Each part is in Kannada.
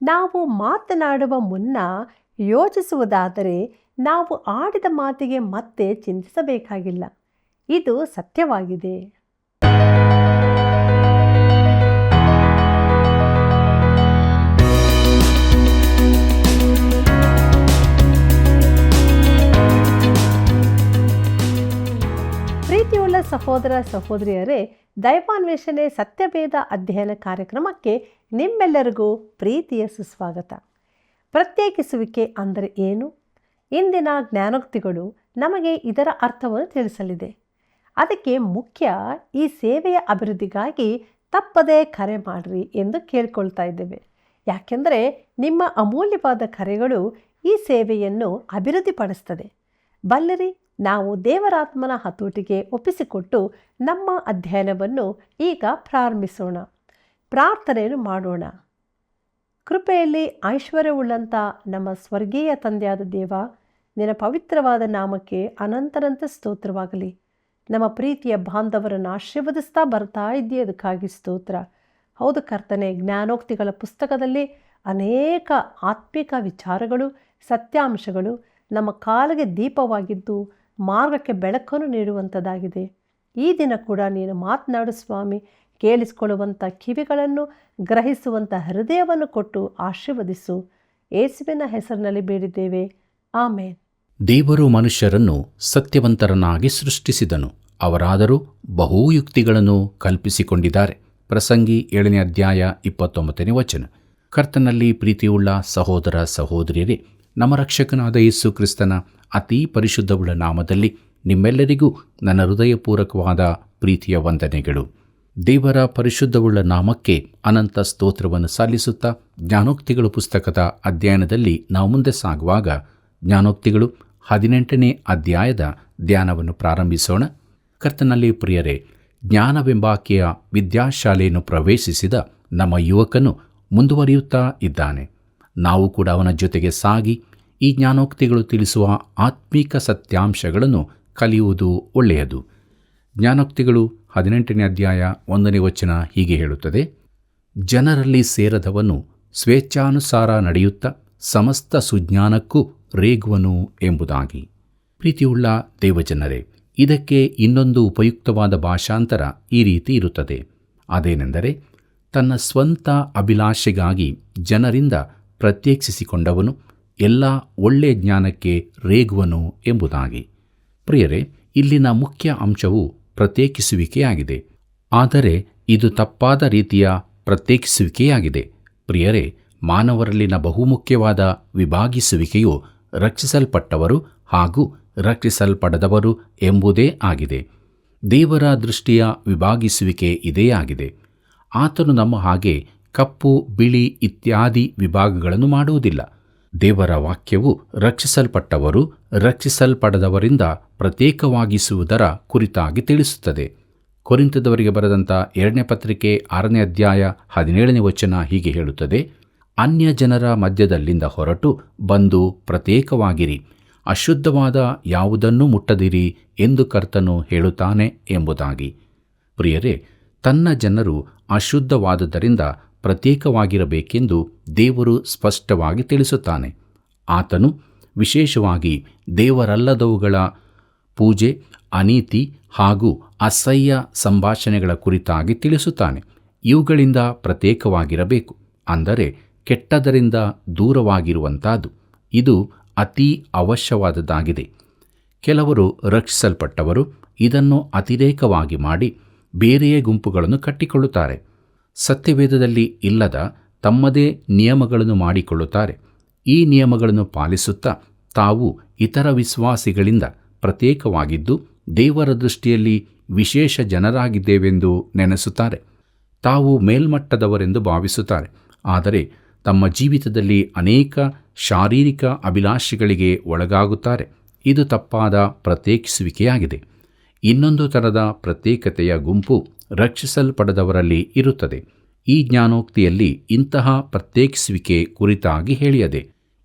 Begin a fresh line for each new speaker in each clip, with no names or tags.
ನಾವು ಮಾತನಾಡುವ ಮುನ್ನ ಯೋಚಿಸುವುದಾದರೆ ನಾವು ಆಡಿದ ಮಾತಿಗೆ ಮತ್ತೆ ಚಿಂತಿಸಬೇಕಾಗಿಲ್ಲ. ಇದು ಸತ್ಯವಾಗಿದೆ. ಪ್ರೀತಿಯುಳ್ಳ ಸಹೋದರ ಸಹೋದರಿಯರೇ, ದೈವಾನ್ವೇಷಣೆ ಸತ್ಯವೇದ ಅಧ್ಯಯನ ಕಾರ್ಯಕ್ರಮಕ್ಕೆ ನಿಮ್ಮೆಲ್ಲರಿಗೂ ಪ್ರೀತಿಯ ಸುಸ್ವಾಗತ. ಪ್ರತ್ಯೇಕಿಸುವಿಕೆ ಅಂದರೆ ಏನು? ಇಂದಿನ ಜ್ಞಾನೋಕ್ತಿಗಳು ನಮಗೆ ಇದರ ಅರ್ಥವನ್ನು ತಿಳಿಸಲಿದೆ. ಅದಕ್ಕೆ ಮುಖ್ಯ ಈ ಸೇವೆಯ ಅಭಿವೃದ್ಧಿಗಾಗಿ ತಪ್ಪದೇ ಕರೆ ಮಾಡಿರಿ ಎಂದು ಕೇಳ್ಕೊಳ್ತಾ ಇದ್ದೇವೆ. ಯಾಕೆಂದರೆ ನಿಮ್ಮ ಅಮೂಲ್ಯವಾದ ಕರೆಗಳು ಈ ಸೇವೆಯನ್ನು ಅಭಿವೃದ್ಧಿಪಡಿಸ್ತದೆ. ಬಲ್ಲಿರಿ, ನಾವು ದೇವರಾತ್ಮನ ಹತೋಟಿಗೆ ಒಪ್ಪಿಸಿಕೊಟ್ಟು ನಮ್ಮ ಅಧ್ಯಯನವನ್ನು ಈಗ ಪ್ರಾರಂಭಿಸೋಣ. ಪ್ರಾರ್ಥನೆಯನ್ನು ಮಾಡೋಣ. ಕೃಪೆಯಲ್ಲಿ ಐಶ್ವರ್ಯವುಳ್ಳಂಥ ನಮ್ಮ ಸ್ವರ್ಗೀಯ ತಂದೆಯಾದ ದೇವ, ನಿನ್ನ ಪವಿತ್ರವಾದ ನಾಮಕ್ಕೆ ಅನಂತನಂತ ಸ್ತೋತ್ರವಾಗಲಿ. ನಮ್ಮ ಪ್ರೀತಿಯ ಬಾಂಧವರನ್ನು ಆಶೀರ್ವದಿಸ್ತಾ ಬರ್ತಾ ಇದ್ದೀಯ, ಅದಕ್ಕಾಗಿ ಸ್ತೋತ್ರ. ಹೌದು ಕರ್ತನೆ, ಜ್ಞಾನೋಕ್ತಿಗಳ ಪುಸ್ತಕದಲ್ಲಿ ಅನೇಕ ಆತ್ಮಿಕ ವಿಚಾರಗಳು, ಸತ್ಯಾಂಶಗಳು ನಮ್ಮ ಕಾಲಿಗೆ ದೀಪವಾಗಿದ್ದು ಮಾರ್ಗಕ್ಕೆ ಬೆಳಕನ್ನು ನೀಡುವಂಥದ್ದಾಗಿದೆ. ಈ ದಿನ ಕೂಡ ನೀನು ಮಾತನಾಡು ಸ್ವಾಮಿ. ಕೇಳಿಸಿಕೊಳ್ಳುವಂಥ ಕಿವಿಗಳನ್ನು, ಗ್ರಹಿಸುವಂಥ ಹೃದಯವನ್ನು ಕೊಟ್ಟು ಆಶೀರ್ವದಿಸು. ಯೇಸುವಿನ ಹೆಸರಿನಲ್ಲಿ ಬೇಡಿದ್ದೇವೆ, ಆಮೇನ್.
ದೇವರು ಮನುಷ್ಯರನ್ನು ಸತ್ಯವಂತರನ್ನಾಗಿ ಸೃಷ್ಟಿಸಿದನು, ಅವರಾದರೂ ಬಹು ಯುಕ್ತಿಗಳನ್ನು ಕಲ್ಪಿಸಿಕೊಂಡಿದ್ದಾರೆ. ಪ್ರಸಂಗಿ 7ನೇ ಅಧ್ಯಾಯ 29ನೇ ವಚನ. ಕರ್ತನಲ್ಲಿ ಪ್ರೀತಿಯುಳ್ಳ ಸಹೋದರ ಸಹೋದರಿಯರೇ, ನಮ್ಮ ರಕ್ಷಕನಾದ ಯೇಸು ಕ್ರಿಸ್ತನ ಅತೀ ಪರಿಶುದ್ಧವುಳ್ಳ ನಾಮದಲ್ಲಿ ನಿಮ್ಮೆಲ್ಲರಿಗೂ ನನ್ನ ಹೃದಯಪೂರ್ವಕವಾದ ಪ್ರೀತಿಯ ವಂದನೆಗಳು. ದೇವರ ಪರಿಶುದ್ಧವುಳ್ಳ ನಾಮಕ್ಕೆ ಅನಂತ ಸ್ತೋತ್ರವನ್ನು ಸಲ್ಲಿಸುತ್ತಾ ಜ್ಞಾನೋಕ್ತಿಗಳು ಪುಸ್ತಕದ ಅಧ್ಯಯನದಲ್ಲಿ ನಾವು ಮುಂದೆ ಸಾಗುವಾಗ ಜ್ಞಾನೋಕ್ತಿಗಳು 18ನೇ ಅಧ್ಯಾಯದ ಧ್ಯಾನವನ್ನು ಪ್ರಾರಂಭಿಸೋಣ. ಕರ್ತನಲ್ಲಿ ಪ್ರಿಯರೇ, ಜ್ಞಾನವೆಂಬಾಕೆಯ ವಿದ್ಯಾಶಾಲೆಯನ್ನು ಪ್ರವೇಶಿಸಿದ ನಮ್ಮ ಯುವಕನು ಮುಂದುವರಿಯುತ್ತಾ ಇದ್ದಾನೆ. ನಾವು ಕೂಡ ಅವನ ಜೊತೆಗೆ ಸಾಗಿ ಈ ಜ್ಞಾನೋಕ್ತಿಗಳು ತಿಳಿಸುವ ಆತ್ಮೀಕ ಸತ್ಯಾಂಶಗಳನ್ನು ಕಲಿಯುವುದು ಒಳ್ಳೆಯದು. ಜ್ಞಾನೋಕ್ತಿಗಳು 18ನೇ ಅಧ್ಯಾಯ 1ನೇ ವಚನ ಹೀಗೆ ಹೇಳುತ್ತದೆ: ಜನರಲ್ಲಿ ಸೇರದವನು ಸ್ವೇಚ್ಛಾನುಸಾರ ನಡೆಯುತ್ತಾ ಸಮಸ್ತ ಸುಜ್ಞಾನಕ್ಕೂ ರೇಗುವನು ಎಂಬುದಾಗಿ. ಪ್ರೀತಿಯುಳ್ಳ ದೇವಜನರೇ, ಇದಕ್ಕೆ ಇನ್ನೊಂದು ಉಪಯುಕ್ತವಾದ ಭಾಷಾಂತರ ಈ ರೀತಿ ಇರುತ್ತದೆ. ಅದೇನೆಂದರೆ, ತನ್ನ ಸ್ವಂತ ಅಭಿಲಾಷೆಗಾಗಿ ಜನರಿಂದ ಪ್ರತ್ಯೇಕಿಸಿಕೊಂಡವನು ಎಲ್ಲ ಒಳ್ಳೆಯ ಜ್ಞಾನಕ್ಕೆ ರೇಗುವನು ಎಂಬುದಾಗಿ. ಪ್ರಿಯರೇ, ಇಲ್ಲಿನ ಮುಖ್ಯ ಅಂಶವು ಪ್ರತ್ಯೇಕಿಸುವಿಕೆಯಾಗಿದೆ. ಆದರೆ ಇದು ತಪ್ಪಾದ ರೀತಿಯ ಪ್ರತ್ಯೇಕಿಸುವಿಕೆಯಾಗಿದೆ. ಪ್ರಿಯರೇ, ಮಾನವರಲ್ಲಿನ ಬಹುಮುಖ್ಯವಾದ ವಿಭಾಗಿಸುವಿಕೆಯು ರಕ್ಷಿಸಲ್ಪಟ್ಟವರು ಹಾಗೂ ರಕ್ಷಿಸಲ್ಪಡದವರು ಎಂಬುದೇ ಆಗಿದೆ. ದೇವರ ದೃಷ್ಟಿಯ ವಿಭಾಗಿಸುವಿಕೆ ಇದೇ ಆಗಿದೆ. ಆತನು ನಮ್ಮ ಹಾಗೆ ಕಪ್ಪು, ಬಿಳಿ ಇತ್ಯಾದಿ ವಿಭಾಗಗಳನ್ನು ಮಾಡುವುದಿಲ್ಲ. ದೇವರ ವಾಕ್ಯವು ರಕ್ಷಿಸಲ್ಪಟ್ಟವರು ರಕ್ಷಿಸಲ್ಪಡದವರಿಂದ ಪ್ರತ್ಯೇಕವಾಗಿಸುವುದರ ಕುರಿತಾಗಿ ತಿಳಿಸುತ್ತದೆ. ಕೊರಿಂಥದವರಿಗೆ ಬರೆದಂಥ 2ನೇ ಪತ್ರಿಕೆ 6ನೇ ಅಧ್ಯಾಯ 17ನೇ ವಚನ ಹೀಗೆ ಹೇಳುತ್ತದೆ: ಅನ್ಯ ಜನರ ಮಧ್ಯದಲ್ಲಿಂದ ಹೊರಟು ಬಂದು ಪ್ರತ್ಯೇಕವಾಗಿರಿ, ಅಶುದ್ಧವಾದ ಯಾವುದನ್ನೂ ಮುಟ್ಟದಿರಿ ಎಂದು ಕರ್ತನು ಹೇಳುತ್ತಾನೆ ಎಂಬುದಾಗಿ. ಪ್ರಿಯರೇ, ತನ್ನ ಜನರು ಅಶುದ್ಧವಾದುದರಿಂದ ಪ್ರತ್ಯೇಕವಾಗಿರಬೇಕೆಂದು ದೇವರು ಸ್ಪಷ್ಟವಾಗಿ ತಿಳಿಸುತ್ತಾನೆ. ಆತನು ವಿಶೇಷವಾಗಿ ದೇವರಲ್ಲದವುಗಳ ಪೂಜೆ, ಅನೀತಿ ಹಾಗೂ ಅಸಹ್ಯ ಸಂಭಾಷಣೆಗಳ ಕುರಿತಾಗಿ ತಿಳಿಸುತ್ತಾನೆ. ಇವುಗಳಿಂದ ಪ್ರತ್ಯೇಕವಾಗಿರಬೇಕು, ಅಂದರೆ ಕೆಟ್ಟದರಿಂದ ದೂರವಾಗಿರುವಂಥದ್ದು. ಇದು ಅತೀ ಅವಶ್ಯವಾದದ್ದಾಗಿದೆ. ಕೆಲವರು ರಕ್ಷಿಸಲ್ಪಟ್ಟವರು ಇದನ್ನು ಅತಿರೇಕವಾಗಿ ಮಾಡಿ ಬೇರೆಯೇ ಗುಂಪುಗಳನ್ನು ಕಟ್ಟಿಕೊಳ್ಳುತ್ತಾರೆ. ಸತ್ಯವೇದದಲ್ಲಿ ಇಲ್ಲದ ತಮ್ಮದೇ ನಿಯಮಗಳನ್ನು ಮಾಡಿಕೊಳ್ಳುತ್ತಾರೆ. ಈ ನಿಯಮಗಳನ್ನು ಪಾಲಿಸುತ್ತಾ ತಾವು ಇತರ ವಿಶ್ವಾಸಿಗಳಿಂದ ಪ್ರತ್ಯೇಕವಾಗಿದ್ದು ದೇವರ ದೃಷ್ಟಿಯಲ್ಲಿ ವಿಶೇಷ ಜನರಾಗಿದ್ದೇವೆಂದು ನೆನೆಸುತ್ತಾರೆ. ತಾವು ಮೇಲ್ಮಟ್ಟದವರೆಂದು ಭಾವಿಸುತ್ತಾರೆ. ಆದರೆ ತಮ್ಮ ಜೀವಿತದಲ್ಲಿ ಅನೇಕ ಶಾರೀರಿಕ ಅಭಿಲಾಷೆಗಳಿಗೆ ಒಳಗಾಗುತ್ತಾರೆ. ಇದು ತಪ್ಪಾದ ಪ್ರತ್ಯೇಕಿಸುವಿಕೆಯಾಗಿದೆ. ಇನ್ನೊಂದು ಥರದ ಪ್ರತ್ಯೇಕತೆಯ ಗುಂಪು ರಕ್ಷಿಸಲ್ಪಡದವರಲ್ಲಿ ಇರುತ್ತದೆ. ಈ ಜ್ಞಾನೋಕ್ತಿಯಲ್ಲಿ ಇಂತಹ ಪ್ರತ್ಯೇಕಿಸುವಿಕೆ ಕುರಿತಾಗಿ ಹೇಳಿಯದೆ.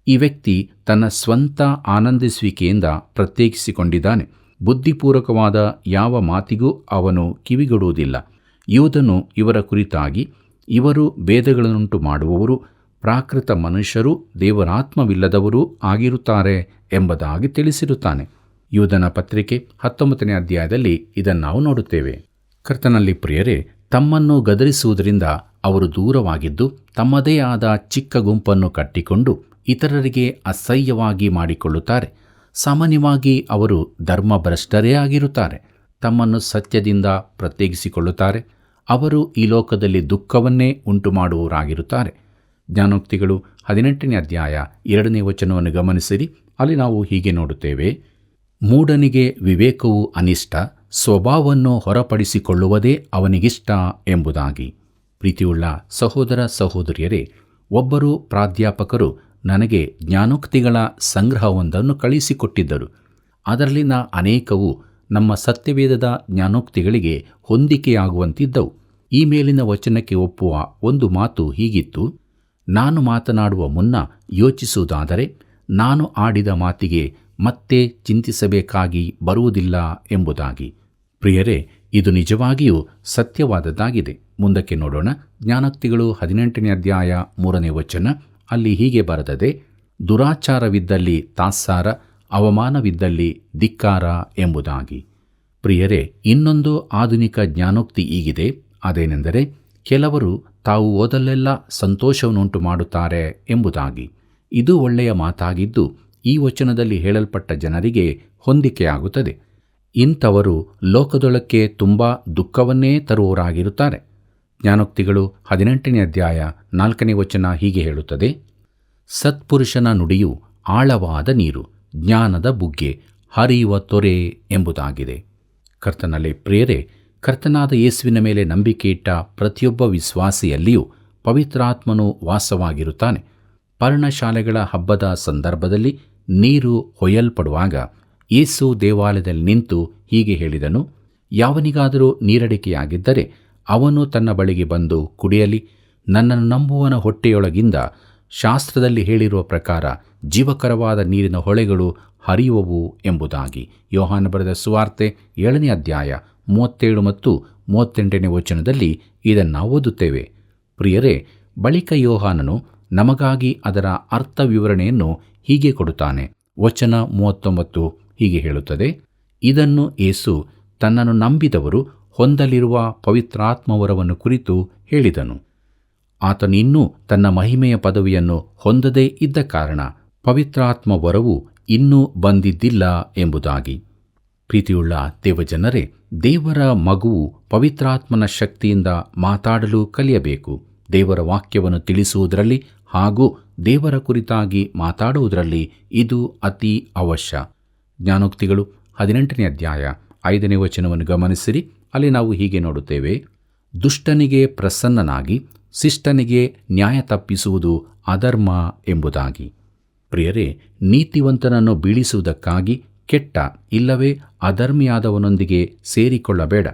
ಈ ವ್ಯಕ್ತಿ ತನ್ನ ಸ್ವಂತ ಆನಂದಿಸುವಿಕೆಯಿಂದ ಪ್ರತ್ಯೇಕಿಸಿಕೊಂಡಿದ್ದಾನೆ. ಬುದ್ಧಿಪೂರ್ವಕವಾದ ಯಾವ ಮಾತಿಗೂ ಅವನು ಕಿವಿಗೊಡುವುದಿಲ್ಲ. ಯೂದನು ಇವರ ಕುರಿತಾಗಿ, ಇವರು ಭೇದಗಳನ್ನುಂಟು ಮಾಡುವವರು, ಪ್ರಾಕೃತ ಮನುಷ್ಯರು ದೇವರಾತ್ಮವಿಲ್ಲದವರೂ ಆಗಿರುತ್ತಾರೆ ಎಂಬುದಾಗಿ ತಿಳಿಸಿರುತ್ತಾನೆ. ಯೂದನ ಪತ್ರಿಕೆ 19ನೇ ಅಧ್ಯಾಯದಲ್ಲಿ ಇದನ್ನು ನಾವು ನೋಡುತ್ತೇವೆ. ಕರ್ತನಲ್ಲಿ ಪ್ರಿಯರೇ, ತಮ್ಮನ್ನು ಗದರಿಸುವುದರಿಂದ ಅವರು ದೂರವಾಗಿದ್ದು ತಮ್ಮದೇ ಆದ ಚಿಕ್ಕ ಗುಂಪನ್ನು ಕಟ್ಟಿಕೊಂಡು ಇತರರಿಗೆ ಅಸಹ್ಯವಾಗಿ ಮಾಡಿಕೊಳ್ಳುತ್ತಾರೆ. ಸಾಮಾನ್ಯವಾಗಿ ಅವರು ಧರ್ಮಭ್ರಷ್ಟರೇ ಆಗಿರುತ್ತಾರೆ. ತಮ್ಮನ್ನು ಸತ್ಯದಿಂದ ಪ್ರತ್ಯೇಕಿಸಿಕೊಳ್ಳುತ್ತಾರೆ. ಅವರು ಈ ಲೋಕದಲ್ಲಿ ದುಃಖವನ್ನೇ ಉಂಟುಮಾಡುವವರಾಗಿರುತ್ತಾರೆ. ಜ್ಞಾನೋಕ್ತಿಗಳು 18ನೇ ಅಧ್ಯಾಯ 2ನೇ ವಚನವನ್ನು ಗಮನಿಸಿರಿ. ಅಲ್ಲಿ ನಾವು ಹೀಗೆ ನೋಡುತ್ತೇವೆ: ಮೂಢನಿಗೆ ವಿವೇಕವು ಅನಿಷ್ಟ, ಸ್ವಭಾವವನ್ನು ಹೊರಪಡಿಸಿಕೊಳ್ಳುವುದೇ ಅವನಿಗಿಷ್ಟ ಎಂಬುದಾಗಿ. ಪ್ರೀತಿಯುಳ್ಳ ಸಹೋದರ ಸಹೋದರಿಯರೇ, ಒಬ್ಬರು ಪ್ರಾಧ್ಯಾಪಕರು ನನಗೆ ಜ್ಞಾನೋಕ್ತಿಗಳ ಸಂಗ್ರಹವೊಂದನ್ನು ಕಳಿಸಿಕೊಟ್ಟಿದ್ದರು. ಅದರಲ್ಲಿನ ಅನೇಕವು ನಮ್ಮ ಸತ್ಯವೇದದ ಜ್ಞಾನೋಕ್ತಿಗಳಿಗೆ ಹೊಂದಿಕೆಯಾಗುವಂತಿದ್ದವು. ಈ ಮೇಲಿನ ವಚನಕ್ಕೆ ಒಪ್ಪುವ ಒಂದು ಮಾತು ಹೀಗಿತ್ತು: ನಾನು ಮಾತನಾಡುವ ಮುನ್ನ ಯೋಚಿಸುವುದಾದರೆ ನಾನು ಆಡಿದ ಮಾತಿಗೆ ಮತ್ತೆ ಚಿಂತಿಸಬೇಕಾಗಿ ಬರುವುದಿಲ್ಲ ಎಂಬುದಾಗಿ. ಪ್ರಿಯರೇ, ಇದು ನಿಜವಾಗಿಯೂ ಸತ್ಯವಾದದ್ದಾಗಿದೆ. ಮುಂದಕ್ಕೆ ನೋಡೋಣ. ಜ್ಞಾನೋಕ್ತಿಗಳು 18ನೇ ಅಧ್ಯಾಯ 3ನೇ ವಚನ. ಅಲ್ಲಿ ಹೀಗೆ ಬರೆದದೆ: ದುರಾಚಾರವಿದ್ದಲ್ಲಿ ತಾತ್ಸಾರ, ಅವಮಾನವಿದ್ದಲ್ಲಿ ಧಿಕ್ಕಾರ ಎಂಬುದಾಗಿ. ಪ್ರಿಯರೇ, ಇನ್ನೊಂದು ಆಧುನಿಕ ಜ್ಞಾನೋಕ್ತಿ ಹೀಗಿದೆ. ಅದೇನೆಂದರೆ, ಕೆಲವರು ತಾವು ಓದಲೆಲ್ಲ ಸಂತೋಷವನ್ನುಂಟು ಮಾಡುತ್ತಾರೆ ಎಂಬುದಾಗಿ. ಇದು ಒಳ್ಳೆಯ ಮಾತಾಗಿದ್ದು ಈ ವಚನದಲ್ಲಿ ಹೇಳಲ್ಪಟ್ಟ ಜನರಿಗೆ ಹೊಂದಿಕೆಯಾಗುತ್ತದೆ. ಇಂಥವರು ಲೋಕದೊಳಕ್ಕೆ ತುಂಬ ದುಃಖವನ್ನೇ ತರುವವರಾಗಿರುತ್ತಾರೆ. ಜ್ಞಾನೋಕ್ತಿಗಳು 18ನೇ ಅಧ್ಯಾಯ 4ನೇ ವಚನ ಹೀಗೆ ಹೇಳುತ್ತದೆ: ಸತ್ಪುರುಷನ ನುಡಿಯು ಆಳವಾದ ನೀರು, ಜ್ಞಾನದ ಬುಗ್ಗೆ, ಹರಿಯುವ ತೊರೆ ಎಂಬುದಾಗಿದೆ. ಕರ್ತನಲ್ಲಿ ಪ್ರಿಯರೇ, ಕರ್ತನಾದ ಯೇಸುವಿನ ಮೇಲೆ ನಂಬಿಕೆ ಇಟ್ಟ ಪ್ರತಿಯೊಬ್ಬ ವಿಶ್ವಾಸಿಯಲ್ಲಿಯೂ ಪವಿತ್ರಾತ್ಮನು ವಾಸವಾಗಿರುತ್ತಾನೆ. ಪರ್ಣಶಾಲೆಗಳ ಹಬ್ಬದ ಸಂದರ್ಭದಲ್ಲಿ ನೀರು ಹೊಯ್ಯಲ್ಪಡುವಾಗ ಯೇಸು ದೇವಾಲಯದಲ್ಲಿ ನಿಂತು ಹೀಗೆ ಹೇಳಿದನು: ಯಾವನಿಗಾದರೂ ನೀರಡಿಕೆಯಾಗಿದ್ದರೆ ಅವನು ತನ್ನ ಬಳಿಗೆ ಬಂದು ಕುಡಿಯಲಿ. ನನ್ನನ್ನು ನಂಬುವನ ಹೊಟ್ಟೆಯೊಳಗಿಂದ ಶಾಸ್ತ್ರದಲ್ಲಿ ಹೇಳಿರುವ ಪ್ರಕಾರ ಜೀವಕರವಾದ ನೀರಿನ ಹೊಳೆಗಳು ಹರಿಯುವವು ಎಂಬುದಾಗಿ. ಯೋಹಾನ ಬರೆದ ಸುವಾರ್ತೆ 7ನೇ ಅಧ್ಯಾಯ 37 ಮತ್ತು 38ನೇ ವಚನದಲ್ಲಿ ಇದನ್ನು ಓದುತ್ತೇವೆ. ಪ್ರಿಯರೇ, ಬಳಿಕ ಯೋಹಾನನು ನಮಗಾಗಿ ಅದರ ಅರ್ಥ ವಿವರಣೆಯನ್ನು ಹೀಗೆ ಕೊಡುತ್ತಾನೆ. ವಚನ 39 ಹೀಗೆ ಹೇಳುತ್ತದೆ: ಇದನ್ನು ಯೇಸು ತನ್ನನ್ನು ನಂಬಿದವರು ಹೊಂದಲಿರುವ ಪವಿತ್ರಾತ್ಮವರವನ್ನು ಕುರಿತು ಹೇಳಿದನು. ಆತನು ಇನ್ನೂ ತನ್ನ ಮಹಿಮೆಯ ಪದವಿಯನ್ನು ಹೊಂದದೇ ಇದ್ದ ಕಾರಣ ಪವಿತ್ರಾತ್ಮ ವರವು ಇನ್ನೂ ಬಂದಿದ್ದಿಲ್ಲ ಎಂಬುದಾಗಿ. ಪ್ರೀತಿಯುಳ್ಳ ದೇವಜನರೇ, ದೇವರ ಮಗುವು ಪವಿತ್ರಾತ್ಮನ ಶಕ್ತಿಯಿಂದ ಮಾತಾಡಲು ಕಲಿಯಬೇಕು. ದೇವರ ವಾಕ್ಯವನ್ನು ತಿಳಿಸುವುದರಲ್ಲಿ ಹಾಗೂ ದೇವರ ಕುರಿತಾಗಿ ಮಾತಾಡುವುದರಲ್ಲಿ ಇದು ಅತಿ ಅವಶ್ಯ. ಜ್ಞಾನೋಕ್ತಿಗಳು 18ನೇ ಅಧ್ಯಾಯ 5ನೇ ವಚನವನ್ನು ಗಮನಿಸಿರಿ. ಅಲ್ಲಿ ನಾವು ಹೀಗೆ ನೋಡುತ್ತೇವೆ: ದುಷ್ಟನಿಗೆ ಪ್ರಸನ್ನನಾಗಿ ಶಿಷ್ಟನಿಗೆ ನ್ಯಾಯ ತಪ್ಪಿಸುವುದು ಅಧರ್ಮ ಎಂಬುದಾಗಿ. ಪ್ರಿಯರೇ, ನೀತಿವಂತನನ್ನು ಬೀಳಿಸುವುದಕ್ಕಾಗಿ ಕೆಟ್ಟ ಇಲ್ಲವೇ ಅಧರ್ಮಿಯಾದವನೊಂದಿಗೆ ಸೇರಿಕೊಳ್ಳಬೇಡ.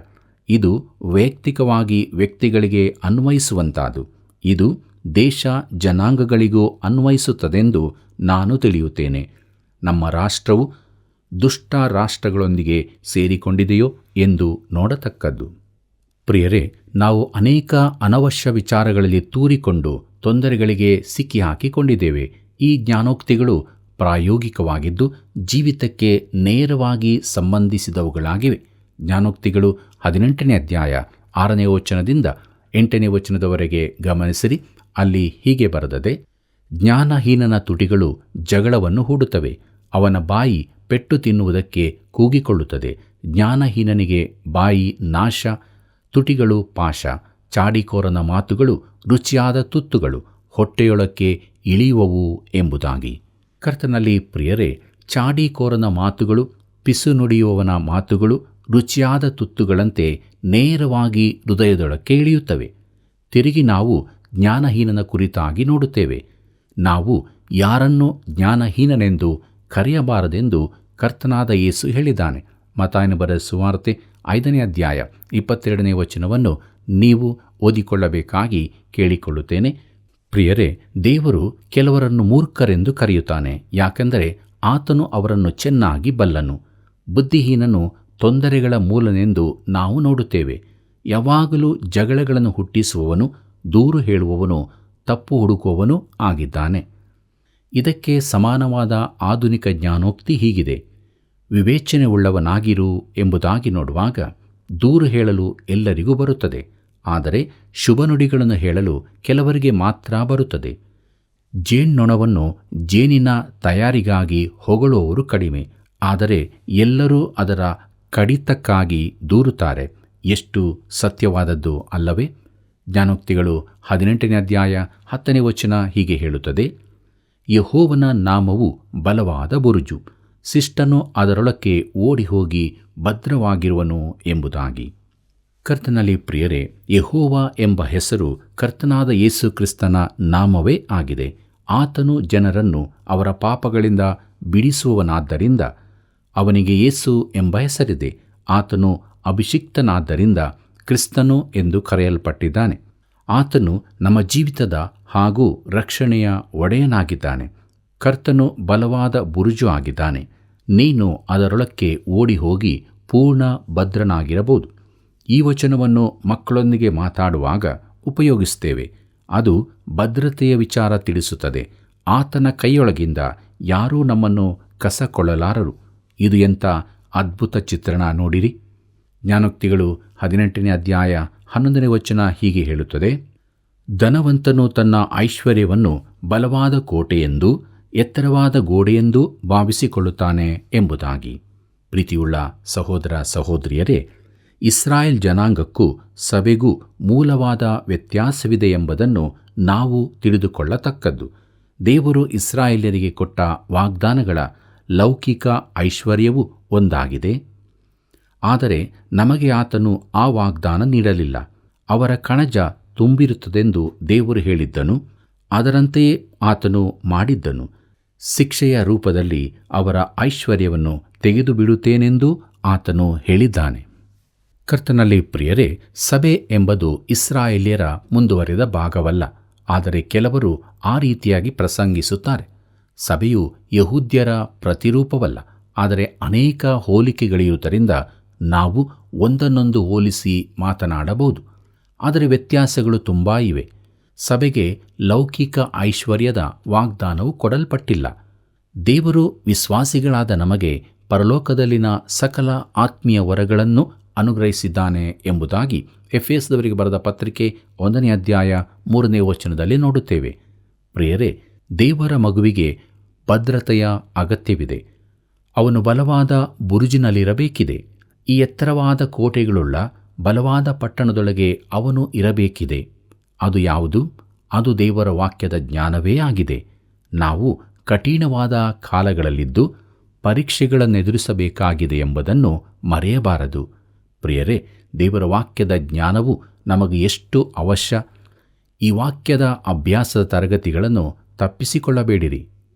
ಇದು ವೈಯಕ್ತಿಕವಾಗಿ ವ್ಯಕ್ತಿಗಳಿಗೆ ಅನ್ವಯಿಸುವಂತಾದು. ಇದು ದೇಶ ಜನಾಂಗಗಳಿಗೂ ಅನ್ವಯಿಸುತ್ತದೆಂದು ನಾನು ತಿಳಿಯುತ್ತೇನೆ. ನಮ್ಮ ರಾಷ್ಟ್ರವು ದುಷ್ಟ ರಾಷ್ಟ್ರಗಳೊಂದಿಗೆ ಸೇರಿಕೊಂಡಿದೆಯೋ ಎಂದು ನೋಡತಕ್ಕದ್ದು. ಪ್ರಿಯರೇ, ನಾವು ಅನೇಕ ಅನವಶ್ಯ ವಿಚಾರಗಳಲ್ಲಿ ತೂರಿಕೊಂಡು ತೊಂದರೆಗಳಿಗೆ ಸಿಕ್ಕಿಹಾಕಿಕೊಂಡಿದ್ದೇವೆ. ಈ ಜ್ಞಾನೋಕ್ತಿಗಳು ಪ್ರಾಯೋಗಿಕವಾಗಿದ್ದು ಜೀವಿತಕ್ಕೆ ನೇರವಾಗಿ ಸಂಬಂಧಿಸಿದವುಗಳಾಗಿವೆ. ಜ್ಞಾನೋಕ್ತಿಗಳು 18ನೇ ಅಧ್ಯಾಯ 6ನೇ ವಚನದಿಂದ 8ನೇ ವಚನದವರೆಗೆ ಗಮನಿಸಿರಿ. ಅಲ್ಲಿ ಹೀಗೆ ಬರೆದದೆ: ಜ್ಞಾನಹೀನನ ತುಟಿಗಳು ಜಗಳವನ್ನು ಹೂಡುತ್ತವೆ, ಅವನ ಬಾಯಿ ಪೆಟ್ಟು ತಿನ್ನುವುದಕ್ಕೆ ಕೂಗಿಕೊಳ್ಳುತ್ತದೆ. ಜ್ಞಾನಹೀನನಿಗೆ ಬಾಯಿ ನಾಶ, ತುಟಿಗಳು ಪಾಶ. ಚಾಡಿಕೋರನ ಮಾತುಗಳು ರುಚಿಯಾದ ತುತ್ತುಗಳು, ಹೊಟ್ಟೆಯೊಳಕ್ಕೆ ಇಳಿಯುವವು ಎಂಬುದಾಗಿ. ಕರ್ತನಲ್ಲಿ ಪ್ರಿಯರೇ, ಚಾಡಿಕೋರನ ಮಾತುಗಳು, ಪಿಸು ನುಡಿಯುವವನ ಮಾತುಗಳು ರುಚಿಯಾದ ತುತ್ತುಗಳಂತೆ ನೇರವಾಗಿ ಹೃದಯದೊಳಕ್ಕೆ ಇಳಿಯುತ್ತವೆ. ತಿರುಗಿ ನಾವು ಜ್ಞಾನಹೀನನ ಕುರಿತಾಗಿ ನೋಡುತ್ತೇವೆ. ನಾವು ಯಾರನ್ನೂ ಜ್ಞಾನಹೀನನೆಂದು ಕರೆಯಬಾರದೆಂದು ಕರ್ತನಾದ ಯೇಸು ಹೇಳಿದ್ದಾನೆ. ಮತ್ತಾಯನ ಬರೆದ ಸುವಾರ್ತೆ 5ನೇ ಅಧ್ಯಾಯ 22ನೇ ವಚನವನ್ನು ನೀವು ಓದಿಕೊಳ್ಳಬೇಕಾಗಿ ಕೇಳಿಕೊಳ್ಳುತ್ತೇನೆ. ಪ್ರಿಯರೇ, ದೇವರು ಕೆಲವರನ್ನು ಮೂರ್ಖರೆಂದು ಕರೆಯುತ್ತಾನೆ. ಯಾಕೆಂದರೆ ಆತನು ಅವರನ್ನು ಚೆನ್ನಾಗಿ ಬಲ್ಲನು. ಬುದ್ಧಿಹೀನನು ತೊಂದರೆಗಳ ಮೂಲನೆಂದು ನಾವು ನೋಡುತ್ತೇವೆ. ಯಾವಾಗಲೂ ಜಗಳಗಳನ್ನು ಹುಟ್ಟಿಸುವವನು, ದೂರು ಹೇಳುವವನು, ತಪ್ಪು ಹುಡುಕುವವನೂ ಆಗಿದ್ದಾನೆ. ಇದಕ್ಕೆ ಸಮಾನವಾದ ಆಧುನಿಕ ಜ್ಞಾನೋಕ್ತಿ ಹೀಗಿದೆ: ವಿವೇಚನೆ ಉಳ್ಳವನಾಗಿರು ಎಂಬುದಾಗಿ ನೋಡುವಾಗ ದೂರು ಹೇಳಲು ಎಲ್ಲರಿಗೂ ಬರುತ್ತದೆ, ಆದರೆ ಶುಭನುಡಿಗಳನ್ನು ಹೇಳಲು ಕೆಲವರಿಗೆ ಮಾತ್ರ ಬರುತ್ತದೆ. ಜೇನ್ನೊಣವನ್ನು ಜೇನಿನ ತಯಾರಿಗಾಗಿ ಹೊಗಳುವವರು ಕಡಿಮೆ, ಆದರೆ ಎಲ್ಲರೂ ಅದರ ಕಡಿತಕ್ಕಾಗಿ ದೂರುತ್ತಾರೆ. ಎಷ್ಟು ಸತ್ಯವಾದದ್ದು ಅಲ್ಲವೇ? ಜ್ಞಾನೋಕ್ತಿಗಳು 18ನೇ ಅಧ್ಯಾಯ 10ನೇ ವಚನ ಹೀಗೆ ಹೇಳುತ್ತದೆ: ಯೆಹೋವನ ನಾಮವು ಬಲವಾದ ಬುರುಜು, ಶಿಷ್ಟನು ಅದರೊಳಕ್ಕೆ ಓಡಿ ಹೋಗಿ ಭದ್ರವಾಗಿರುವನು ಎಂಬುದಾಗಿ. ಕರ್ತನಲ್ಲಿ ಪ್ರಿಯರೇ, ಯೆಹೋವ ಎಂಬ ಹೆಸರು ಕರ್ತನಾದ ಯೇಸು ಕ್ರಿಸ್ತನ ನಾಮವೇ ಆಗಿದೆ. ಆತನು ಜನರನ್ನು ಅವರ ಪಾಪಗಳಿಂದ ಬಿಡಿಸುವವನಾದ್ದರಿಂದ ಅವನಿಗೆ ಯೇಸು ಎಂಬ ಹೆಸರಿದೆ. ಆತನು ಅಭಿಷಿಕ್ತನಾದ್ದರಿಂದ ಕ್ರಿಸ್ತನು ಎಂದು ಕರೆಯಲ್ಪಟ್ಟಿದ್ದಾನೆ. ಆತನು ನಮ್ಮ ಜೀವಿತದ ಹಾಗೂ ರಕ್ಷಣೆಯ ಒಡೆಯನಾಗಿದ್ದಾನೆ. ಕರ್ತನು ಬಲವಾದ ಬುರುಜು ಆಗಿದ್ದಾನೆ. ನೀನು ಅದರೊಳಕ್ಕೆ ಓಡಿ ಹೋಗಿ ಪೂರ್ಣ ಭದ್ರನಾಗಿರಬಹುದು. ಈ ವಚನವನ್ನು ಮಕ್ಕಳೊಂದಿಗೆ ಮಾತಾಡುವಾಗ ಉಪಯೋಗಿಸುತ್ತೇವೆ. ಅದು ಭದ್ರತೆಯ ವಿಚಾರ ತಿಳಿಸುತ್ತದೆ. ಆತನ ಕೈಯೊಳಗಿಂದ ಯಾರೂ ನಮ್ಮನ್ನು ಕಸಕೊಳ್ಳಲಾರರು. ಇದು ಎಂಥ ಅದ್ಭುತ ಚಿತ್ರಣ ನೋಡಿರಿ. ಜ್ಞಾನೋಕ್ತಿಗಳು 18ನೇ ಅಧ್ಯಾಯ 11ನೇ ವಚನ ಹೀಗೆ ಹೇಳುತ್ತದೆ: ಧನವಂತನು ತನ್ನ ಐಶ್ವರ್ಯವನ್ನು ಬಲವಾದ ಕೋಟೆಯೆಂದೂ ಎತ್ತರವಾದ ಗೋಡೆಯೆಂದೂ ಭಾವಿಸಿಕೊಳ್ಳುತ್ತಾನೆ ಎಂಬುದಾಗಿ. ಪ್ರೀತಿಯುಳ್ಳ ಸಹೋದರ ಸಹೋದರಿಯರೇ, ಇಸ್ರಾಯೇಲ್ ಜನಾಂಗಕ್ಕೂ ಸಭೆಗೂ ಮೂಲವಾದ ವ್ಯತ್ಯಾಸವಿದೆ ಎಂಬುದನ್ನು ನಾವು ತಿಳಿದುಕೊಳ್ಳತಕ್ಕದ್ದು. ದೇವರು ಇಸ್ರಾಯೇಲ್ಯರಿಗೆ ಕೊಟ್ಟ ವಾಗ್ದಾನಗಳ ಲೌಕಿಕ ಐಶ್ವರ್ಯವೂ ಒಂದಾಗಿದೆ. ಆದರೆ ನಮಗೆ ಆತನು ಆ ವಾಗ್ದಾನ ನೀಡಲಿಲ್ಲ. ಅವರ ಕಣಜ ತುಂಬಿರುತ್ತದೆಂದು ದೇವರು ಹೇಳಿದ್ದನು, ಅದರಂತೆಯೇ ಆತನು ಮಾಡಿದ್ದನು. ಶಿಕ್ಷೆಯ ರೂಪದಲ್ಲಿ ಅವರ ಐಶ್ವರ್ಯವನ್ನು ತೆಗೆದು ಬಿಡುತ್ತೇನೆಂದೂ ಆತನು ಹೇಳಿದ್ದಾನೆ. ಕರ್ತನಲ್ಲಿ ಪ್ರಿಯರೇ, ಸಭೆ ಎಂಬುದು ಇಸ್ರಾಯೇಲ್ಯರ ಮುಂದುವರಿದ ಭಾಗವಲ್ಲ. ಆದರೆ ಕೆಲವರು ಆ ರೀತಿಯಾಗಿ ಪ್ರಸಂಗಿಸುತ್ತಾರೆ. ಸಭೆಯು ಯಹೂದ್ಯರ ಪ್ರತಿರೂಪವಲ್ಲ, ಆದರೆ ಅನೇಕ ಹೋಲಿಕೆಗಳಿರುವುದರಿಂದ ನಾವು ಒಂದನ್ನೊಂದು ಹೋಲಿಸಿ ಮಾತನಾಡಬಹುದು. ಆದರೆ ವ್ಯತ್ಯಾಸಗಳು ತುಂಬ ಇವೆ. ಸಭೆಗೆ ಲೌಕಿಕ ಐಶ್ವರ್ಯದ ವಾಗ್ದಾನವು ಕೊಡಲ್ಪಟ್ಟಿಲ್ಲ. ದೇವರು ವಿಶ್ವಾಸಿಗಳಾದ ನಮಗೆ ಪರಲೋಕದಲ್ಲಿನ ಸಕಲ ಆತ್ಮೀಯ ವರಗಳನ್ನು ಅನುಗ್ರಹಿಸಿದ್ದಾನೆ ಎಂಬುದಾಗಿ ಎಫೆಸದವರಿಗೆ ಬರೆದ ಪತ್ರಿಕೆ 1ನೇ ಅಧ್ಯಾಯ 3ನೇ ವಚನದಲ್ಲಿ ನೋಡುತ್ತೇವೆ. ಪ್ರಿಯರೇ, ದೇವರ ಮಗುವಿಗೆ ಭದ್ರತೆಯ ಅಗತ್ಯವಿದೆ. ಅವನು ಬಲವಾದ ಬುರುಜಿನಲ್ಲಿರಬೇಕಿದೆ. ಈ ಎತ್ತರವಾದ ಕೋಟೆಗಳುಳ್ಳ ಬಲವಾದ ಪಟ್ಟಣದೊಳಗೆ ಅವನು ಇರಬೇಕಿದೆ. ಅದು ಯಾವುದು? ಅದು ದೇವರ ವಾಕ್ಯದ ಜ್ಞಾನವೇ ಆಗಿದೆ. ನಾವು ಕಠಿಣವಾದ ಕಾಲಗಳಲ್ಲಿದ್ದು ಪರೀಕ್ಷೆಗಳನ್ನೆದುರಿಸಬೇಕಾಗಿದೆ ಎಂಬುದನ್ನು ಮರೆಯಬಾರದು. ಪ್ರಿಯರೇ, ದೇವರ ವಾಕ್ಯದ ಜ್ಞಾನವು ನಮಗೆ ಎಷ್ಟು ಅವಶ್ಯ! ಈ ವಾಕ್ಯದ ಅಭ್ಯಾಸದ ತರಗತಿಗಳನ್ನು ತಪ್ಪಿಸಿಕೊಳ್ಳಬೇಡಿರಿ.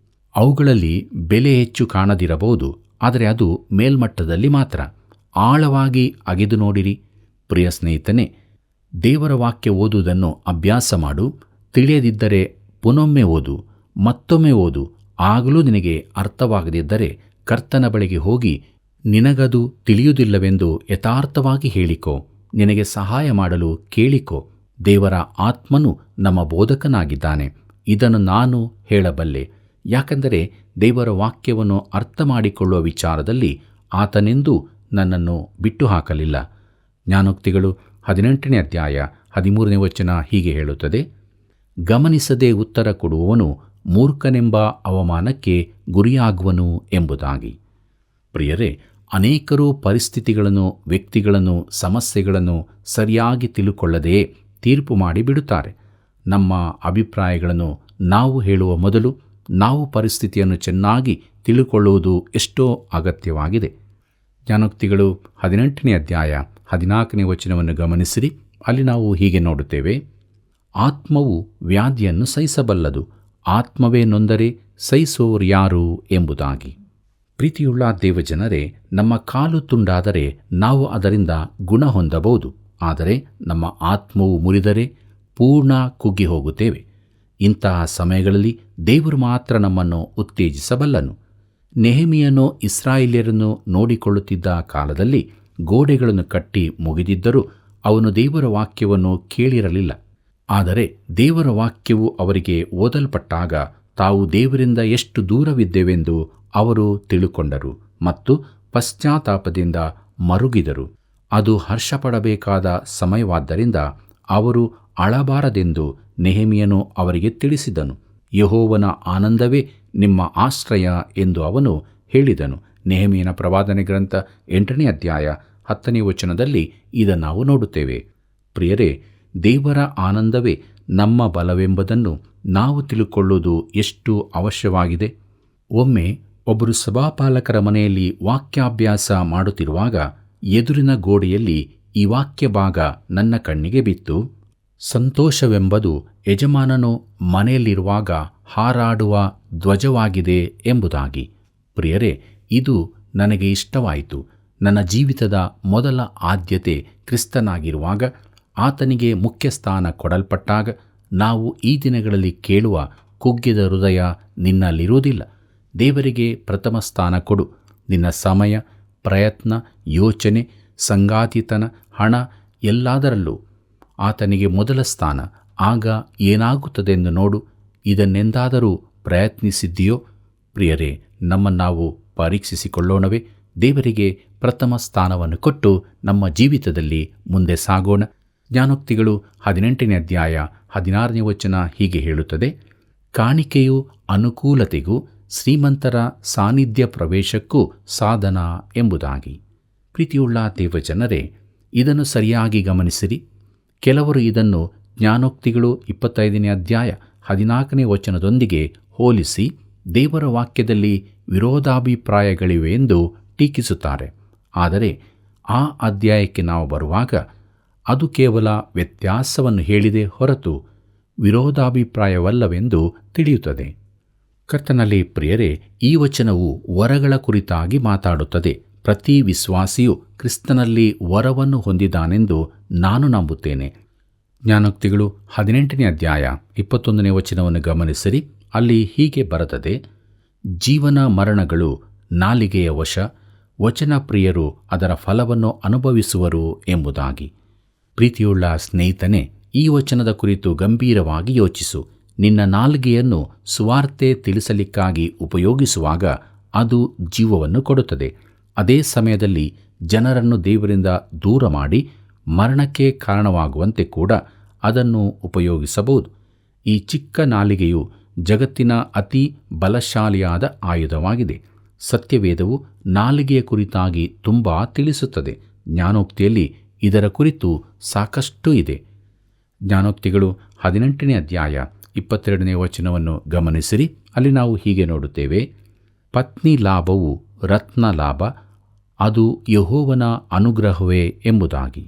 ಅವುಗಳಲ್ಲಿ ಬೆಲೆ ಹೆಚ್ಚು ಕಾಣದಿರಬಹುದು, ಆದರೆ ಅದು ಮೇಲ್ಮಟ್ಟದಲ್ಲಿ ಮಾತ್ರ. ಆಳವಾಗಿ ಅಗೆದು ನೋಡಿರಿ. ಪ್ರಿಯ ಸ್ನೇಹಿತನೇ, ದೇವರ ವಾಕ್ಯ ಓದುವುದನ್ನು ಅಭ್ಯಾಸ ಮಾಡು. ತಿಳಿಯದಿದ್ದರೆ ಪುನೊಮ್ಮೆ ಓದು, ಮತ್ತೊಮ್ಮೆ ಓದು. ಆಗಲೂ ನಿನಗೆ ಅರ್ಥವಾಗದಿದ್ದರೆ ಕರ್ತನ ಬಳಿಗೆ ಹೋಗಿ ನಿನಗದು ತಿಳಿಯುವುದಿಲ್ಲವೆಂದು ಯಥಾರ್ಥವಾಗಿ ಹೇಳಿಕೋ. ನಿನಗೆ ಸಹಾಯ ಮಾಡಲು ಕೇಳಿಕೋ. ದೇವರ ಆತ್ಮನು ನಮ್ಮ ಬೋಧಕನಾಗಿದ್ದಾನೆ. ಇದನ್ನು ನಾನು ಹೇಳಬಲ್ಲೆ, ಯಾಕೆಂದರೆ ದೇವರ ವಾಕ್ಯವನ್ನು ಅರ್ಥ ಮಾಡಿಕೊಳ್ಳುವ ವಿಚಾರದಲ್ಲಿ ಆತನೆಂದೂ ನನ್ನನ್ನು ಬಿಟ್ಟು ಹಾಕಲಿಲ್ಲ. ಜ್ಞಾನೋಕ್ತಿಗಳು 18ನೇ ಅಧ್ಯಾಯ 13ನೇ ವಚನ ಹೀಗೆ ಹೇಳುತ್ತದೆ: ಗಮನಿಸದೆ ಉತ್ತರ ಕೊಡುವವನು ಮೂರ್ಖನೆಂಬ ಅವಮಾನಕ್ಕೆ ಗುರಿಯಾಗುವನು ಎಂಬುದಾಗಿ. ಪ್ರಿಯರೇ, ಅನೇಕರು ಪರಿಸ್ಥಿತಿಗಳನ್ನು, ವ್ಯಕ್ತಿಗಳನ್ನು, ಸಮಸ್ಯೆಗಳನ್ನು ಸರಿಯಾಗಿ ತಿಳುಕೊಳ್ಳದೆಯೇ ತೀರ್ಪು ಮಾಡಿಬಿಡುತ್ತಾರೆ. ನಮ್ಮ ಅಭಿಪ್ರಾಯಗಳನ್ನು ನಾವು ಹೇಳುವ ಮೊದಲು ನಾವು ಪರಿಸ್ಥಿತಿಯನ್ನು ಚೆನ್ನಾಗಿ ತಿಳುಕೊಳ್ಳುವುದು ಎಷ್ಟೋ ಅಗತ್ಯವಾಗಿದೆ. ಜ್ಞಾನೋಕ್ತಿಗಳು 18ನೇ ಅಧ್ಯಾಯ 14ನೇ ವಚನವನ್ನು ಗಮನಿಸಿರಿ. ಅಲ್ಲಿ ನಾವು ಹೀಗೆ ನೋಡುತ್ತೇವೆ: ಆತ್ಮವು ವ್ಯಾಧಿಯನ್ನು ಸಹಿಸಬಲ್ಲದು, ಆತ್ಮವೇ ನೊಂದರೆ ಸಹಿಸುವವರು ಯಾರು ಎಂಬುದಾಗಿ. ಪ್ರೀತಿಯುಳ್ಳ ದೇವಜನರೇ, ನಮ್ಮ ಕಾಲು ತುಂಡಾದರೆ ನಾವು ಅದರಿಂದ ಗುಣ ಹೊಂದಬಹುದು, ಆದರೆ ನಮ್ಮ ಆತ್ಮವು ಮುರಿದರೆ ಪೂರ್ಣ ಕುಗ್ಗಿ ಹೋಗುತ್ತೇವೆ. ಇಂತಹ ಸಮಯಗಳಲ್ಲಿ ದೇವರು ಮಾತ್ರ ನಮ್ಮನ್ನು ಉತ್ತೇಜಿಸಬಲ್ಲನು. ನೆಹೆಮೀಯನು ಇಸ್ರಾಯೇಲ್ಯರನ್ನು ನೋಡಿಕೊಳ್ಳುತ್ತಿದ್ದ ಕಾಲದಲ್ಲಿ ಗೋಡೆಗಳನ್ನು ಕಟ್ಟಿ ಮುಗಿದಿದ್ದರೂ ಅವನು ದೇವರ ವಾಕ್ಯವನ್ನು ಕೇಳಿರಲಿಲ್ಲ. ಆದರೆ ದೇವರ ವಾಕ್ಯವು ಅವರಿಗೆ ಓದಲ್ಪಟ್ಟಾಗ ತಾವು ದೇವರಿಂದ ಎಷ್ಟು ದೂರವಿದ್ದೇವೆಂದು ಅವರು ತಿಳುಕೊಂಡರು ಮತ್ತು ಪಶ್ಚಾತ್ತಾಪದಿಂದ ಮರುಗಿದರು. ಅದು ಹರ್ಷಪಡಬೇಕಾದ ಸಮಯವಾದ್ದರಿಂದ ಅವರು ಅಳಬಾರದೆಂದು ನೆಹೆಮೀಯನು ಅವರಿಗೆ ತಿಳಿಸಿದನು. ಯೆಹೋವನ ಆನಂದವೇ ನಿಮ್ಮ ಆಶ್ರಯ ಎಂದು ಅವನು ಹೇಳಿದನು. ನೆಹೆಮೀಯನ ಪ್ರವಾದನೆ ಗ್ರಂಥ 8ನೇ ಅಧ್ಯಾಯ 10ನೇ ವಚನದಲ್ಲಿ ಇದನ್ನು ನಾವು ನೋಡುತ್ತೇವೆ. ಪ್ರಿಯರೇ, ದೇವರ ಆನಂದವೇ ನಮ್ಮ ಬಲವೆಂಬುದನ್ನು ನಾವು ತಿಳುಕೊಳ್ಳುವುದು ಎಷ್ಟು ಅವಶ್ಯವಾಗಿದೆ. ಒಮ್ಮೆ ಒಬ್ಬರು ಸಭಾಪಾಲಕರ ಮನೆಯಲ್ಲಿ ವಾಕ್ಯಾಭ್ಯಾಸ ಮಾಡುತ್ತಿರುವಾಗ ಎದುರಿನ ಗೋಡೆಯಲ್ಲಿ ಈ ವಾಕ್ಯ ಭಾಗ ನನ್ನ ಕಣ್ಣಿಗೆ ಬಿತ್ತು. ಸಂತೋಷವೆಂಬುದು ಯಜಮಾನನು ಮನೆಯಲ್ಲಿರುವಾಗ ಹಾರಾಡುವ ಧ್ವಜವಾಗಿದೆ ಎಂಬುದಾಗಿ. ಪ್ರಿಯರೇ, ಇದು ನನಗೆ ಇಷ್ಟವಾಯಿತು. ನನ್ನ ಜೀವಿತದ ಮೊದಲ ಆದ್ಯತೆ ಕ್ರಿಸ್ತನಾಗಿರುವಾಗ, ಆತನಿಗೆ ಮುಖ್ಯ ಸ್ಥಾನ ಕೊಡಲ್ಪಟ್ಟಾಗ ನಾವು ಈ ದಿನಗಳಲ್ಲಿ ಕೇಳುವ ಕುಗ್ಗಿದ ಹೃದಯ ನಿನ್ನಲ್ಲಿರುವುದಿಲ್ಲ. ದೇವರಿಗೆ ಪ್ರಥಮ ಸ್ಥಾನ ಕೊಡು. ನಿನ್ನ ಸಮಯ, ಪ್ರಯತ್ನ, ಯೋಚನೆ, ಸಂಗಾತಿತನ, ಹಣ ಎಲ್ಲದರಲ್ಲೂ ಆತನಿಗೆ ಮೊದಲ ಸ್ಥಾನ. ಆಗ ಏನಾಗುತ್ತದೆಂದು ನೋಡು. ಇದನ್ನೆಂದಾದರೂ ಪ್ರಯತ್ನಿಸಿದ್ದೀಯೋ? ಪ್ರಿಯರೇ, ನಮ್ಮನ್ನು ನಾವು ಪರೀಕ್ಷಿಸಿಕೊಳ್ಳೋಣವೇ? ದೇವರಿಗೆ ಪ್ರಥಮ ಸ್ಥಾನವನ್ನು ಕೊಟ್ಟು ನಮ್ಮ ಜೀವಿತದಲ್ಲಿ ಮುಂದೆ ಸಾಗೋಣ. ಜ್ಞಾನೋಕ್ತಿಗಳು 18ನೇ ಅಧ್ಯಾಯ 16ನೇ ವಚನ ಹೀಗೆ ಹೇಳುತ್ತದೆ: ಕಾಣಿಕೆಯು ಅನುಕೂಲತೆಗೂ ಶ್ರೀಮಂತರ ಸಾನ್ನಿಧ್ಯ ಪ್ರವೇಶಕ್ಕೂ ಸಾಧನ ಎಂಬುದಾಗಿ. ಪ್ರೀತಿಯುಳ್ಳ ದೇವಜನರೇ, ಇದನ್ನು ಸರಿಯಾಗಿ ಗಮನಿಸಿರಿ. ಕೆಲವರು ಇದನ್ನು ಜ್ಞಾನೋಕ್ತಿಗಳು 25ನೇ ಅಧ್ಯಾಯ 14ನೇ ವಚನದೊಂದಿಗೆ ಹೋಲಿಸಿ ದೇವರ ವಾಕ್ಯದಲ್ಲಿ ವಿರೋಧಾಭಿಪ್ರಾಯಗಳಿವೆ ಎಂದು ಟೀಕಿಸುತ್ತಾರೆ. ಆದರೆ ಆ ಅಧ್ಯಾಯಕ್ಕೆ ನಾವು ಬರುವಾಗ ಅದು ಕೇವಲ ವ್ಯತ್ಯಾಸವನ್ನು ಹೇಳಿದೆ ಹೊರತು ವಿರೋಧಾಭಿಪ್ರಾಯವಲ್ಲವೆಂದು ತಿಳಿಯುತ್ತದೆ. ಕರ್ತನಲ್ಲಿ ಪ್ರಿಯರೇ, ಈ ವಚನವು ವರಗಳ ಕುರಿತಾಗಿ ಮಾತಾಡುತ್ತದೆ. ಪ್ರತಿ ವಿಶ್ವಾಸಿಯು ಕ್ರಿಸ್ತನಲ್ಲಿ ವರವನ್ನು ಹೊಂದಿದ್ದಾನೆಂದು ನಾನು ನಂಬುತ್ತೇನೆ. ಜ್ಞಾನೋಕ್ತಿಗಳು 18ನೇ ಅಧ್ಯಾಯ 21ನೇ ವಚನವನ್ನು ಗಮನಿಸಿರಿ. ಅಲ್ಲಿ ಹೀಗೆ ಬರೆದದೆ: ಜೀವನ ಮರಣಗಳು ನಾಲಿಗೆಯ ವಶ, ವಚನ ಪ್ರಿಯರು ಅದರ ಫಲವನ್ನು ಅನುಭವಿಸುವರು ಎಂಬುದಾಗಿ. ಪ್ರೀತಿಯುಳ್ಳ ಸ್ನೇಹಿತನೇ, ಈ ವಚನದ ಕುರಿತು ಗಂಭೀರವಾಗಿ ಯೋಚಿಸು. ನಿನ್ನ ನಾಲಿಗೆಯನ್ನು ಸುವಾರ್ತೆ ತಿಳಿಸಲಿಕ್ಕಾಗಿ ಉಪಯೋಗಿಸುವಾಗ ಅದು ಜೀವವನ್ನು ಕೊಡುತ್ತದೆ. ಅದೇ ಸಮಯದಲ್ಲಿ ಜನರನ್ನು ದೇವರಿಂದ ದೂರ ಮಾಡಿ ಮರಣಕ್ಕೆ ಕಾರಣವಾಗುವಂತೆ ಕೂಡ ಅದನ್ನು ಉಪಯೋಗಿಸಬಹುದು. ಈ ಚಿಕ್ಕ ನಾಲಿಗೆಯು ಜಗತ್ತಿನ ಅತಿ ಬಲಶಾಲಿಯಾದ ಆಯುಧವಾಗಿದೆ. ಸತ್ಯವೇದವು ನಾಲಿಗೆಯ ಕುರಿತಾಗಿ ತುಂಬ ತಿಳಿಸುತ್ತದೆ. ಜ್ಞಾನೋಕ್ತಿಯಲ್ಲಿ ಇದರ ಕುರಿತು ಸಾಕಷ್ಟು ಇದೆ. ಜ್ಞಾನೋಕ್ತಿಗಳು 18ನೇ ಅಧ್ಯಾಯ 22ನೇ ವಚನವನ್ನು ಗಮನಿಸಿರಿ. ಅಲ್ಲಿ ನಾವು ಹೀಗೆ ನೋಡುತ್ತೇವೆ: ಪತ್ನಿ ಲಾಭವು ರತ್ನ ಲಾಭ, ಅದು ಯೆಹೋವನ ಅನುಗ್ರಹವೇ ಎಂಬುದಾಗಿ.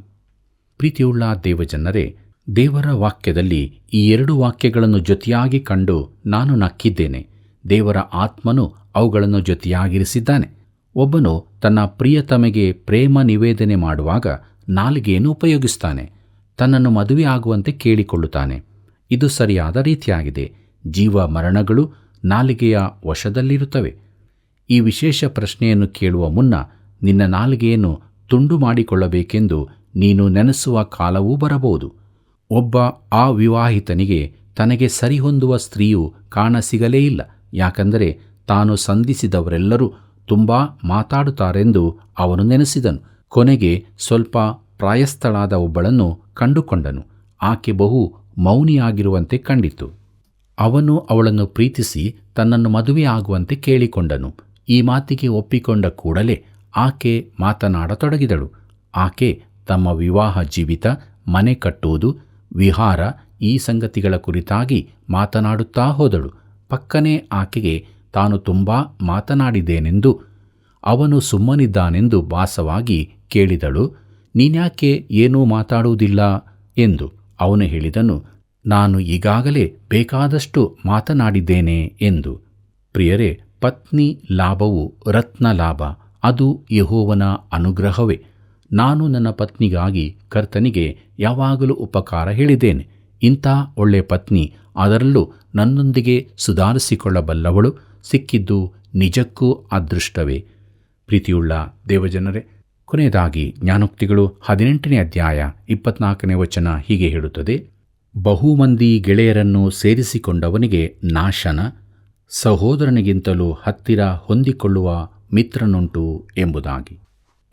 ಪ್ರೀತಿಯುಳ್ಳ ದೇವಜನರೇ, ದೇವರ ವಾಕ್ಯದಲ್ಲಿ ಈ ಎರಡು ವಾಕ್ಯಗಳನ್ನು ಜೊತೆಯಾಗಿ ಕಂಡು ನಾನು ನಕ್ಕಿದ್ದೇನೆ. ದೇವರ ಆತ್ಮನು ಅವುಗಳನ್ನು ಜೊತೆಯಾಗಿರಿಸಿದ್ದಾನೆ. ಒಬ್ಬನು ತನ್ನ ಪ್ರಿಯತಮೆಗೆ ಪ್ರೇಮ ನಿವೇದನೆ ಮಾಡುವಾಗ ನಾಲಿಗೆಯನ್ನು ಉಪಯೋಗಿಸ್ತಾನೆ. ತನ್ನನ್ನು ಮದುವೆ ಆಗುವಂತೆ ಕೇಳಿಕೊಳ್ಳುತ್ತಾನೆ. ಇದು ಸರಿಯಾದ ರೀತಿಯಾಗಿದೆ. ಜೀವ ಮರಣಗಳು ನಾಲಿಗೆಯ ವಶದಲ್ಲಿರುತ್ತವೆ. ಈ ವಿಶೇಷ ಪ್ರಶ್ನೆಯನ್ನು ಕೇಳುವ ಮುನ್ನ ನಿನ್ನ ನಾಲಿಗೆಯನ್ನು ತುಂಡು ಮಾಡಿಕೊಳ್ಳಬೇಕೆಂದು ನೀನು ನೆನೆಸುವ ಕಾಲವೂ ಬರಬಹುದು. ಒಬ್ಬ ಅವಿವಾಹಿತನಿಗೆ ತನಗೆ ಸರಿಹೊಂದುವ ಸ್ತ್ರೀಯು ಕಾಣಸಿಗಲೇ ಇಲ್ಲ. ಯಾಕಂದರೆ ತಾನು ಸಂಧಿಸಿದವರೆಲ್ಲರೂ ತುಂಬ ಮಾತಾಡುತ್ತಾರೆಂದು ಅವನು ನೆನೆಸಿದನು. ಕೊನೆಗೆ ಸ್ವಲ್ಪ ಪ್ರಾಯಸ್ಥಳಾದ ಒಬ್ಬಳನ್ನು ಕಂಡುಕೊಂಡನು. ಆಕೆ ಬಹು ಮೌನಿಯಾಗಿರುವಂತೆ ಕಂಡಿತು. ಅವನು ಅವಳನ್ನು ಪ್ರೀತಿಸಿ ತನ್ನನ್ನು ಮದುವೆ ಆಗುವಂತೆ ಕೇಳಿಕೊಂಡನು. ಈ ಮಾತಿಗೆ ಒಪ್ಪಿಕೊಂಡ ಕೂಡಲೇ ಆಕೆ ಮಾತನಾಡತೊಡಗಿದಳು. ಆಕೆ ತಮ್ಮ ವಿವಾಹ ಜೀವಿತ, ಮನೆ ಕಟ್ಟುವುದು, ವಿಹಾರ ಈ ಸಂಗತಿಗಳ ಕುರಿತಾಗಿ ಮಾತನಾಡುತ್ತಾ ಹೋದಳು. ಪಕ್ಕನೆ ಆಕೆಗೆ ತಾನು ತುಂಬ ಮಾತನಾಡಿದ್ದೇನೆಂದು, ಅವನು ಸುಮ್ಮನಿದ್ದಾನೆಂದು ಭಾಸವಾಗಿ ಕೇಳಿದಳು. ನೀನ್ಯಾಕೆ ಏನೂ ಮಾತಾಡುವುದಿಲ್ಲ ಎಂದು. ಅವನು ಹೇಳಿದನು, ನಾನು ಈಗಾಗಲೇ ಬೇಕಾದಷ್ಟು ಮಾತನಾಡಿದ್ದೇನೆ ಎಂದು. ಪ್ರಿಯರೇ, ಪತ್ನಿ ಲಾಭವು ರತ್ನ ಲಾಭ, ಅದು ಯೆಹೋವನ ಅನುಗ್ರಹವೇ. ನಾನು ನನ್ನ ಪತ್ನಿಗಾಗಿ ಕರ್ತನಿಗೆ ಯಾವಾಗಲೂ ಉಪಕಾರ ಹೇಳಿದ್ದೇನೆ. ಇಂಥ ಒಳ್ಳೆಯ ಪತ್ನಿ, ಅದರಲ್ಲೂ ನನ್ನೊಂದಿಗೆ ಸುಧಾರಿಸಿಕೊಳ್ಳಬಲ್ಲವಳು ಸಿಕ್ಕಿದ್ದು ನಿಜಕ್ಕೂ ಅದೃಷ್ಟವೇ. ಪ್ರೀತಿಯುಳ್ಳ ದೇವಜನರೇ, ಕೊನೆಯದಾಗಿ ಜ್ಞಾನೋಕ್ತಿಗಳು 18ನೇ ಅಧ್ಯಾಯ 24ನೇ ವಚನ ಹೀಗೆ ಹೇಳುತ್ತದೆ: ಬಹುಮಂದಿ ಗೆಳೆಯರನ್ನು ಸೇರಿಸಿಕೊಂಡವನಿಗೆ ನಾಶನ, ಸಹೋದರನಿಗಿಂತಲೂ ಹತ್ತಿರ ಹೊಂದಿಕೊಳ್ಳುವ ಮಿತ್ರನುಂಟು ಎಂಬುದಾಗಿ.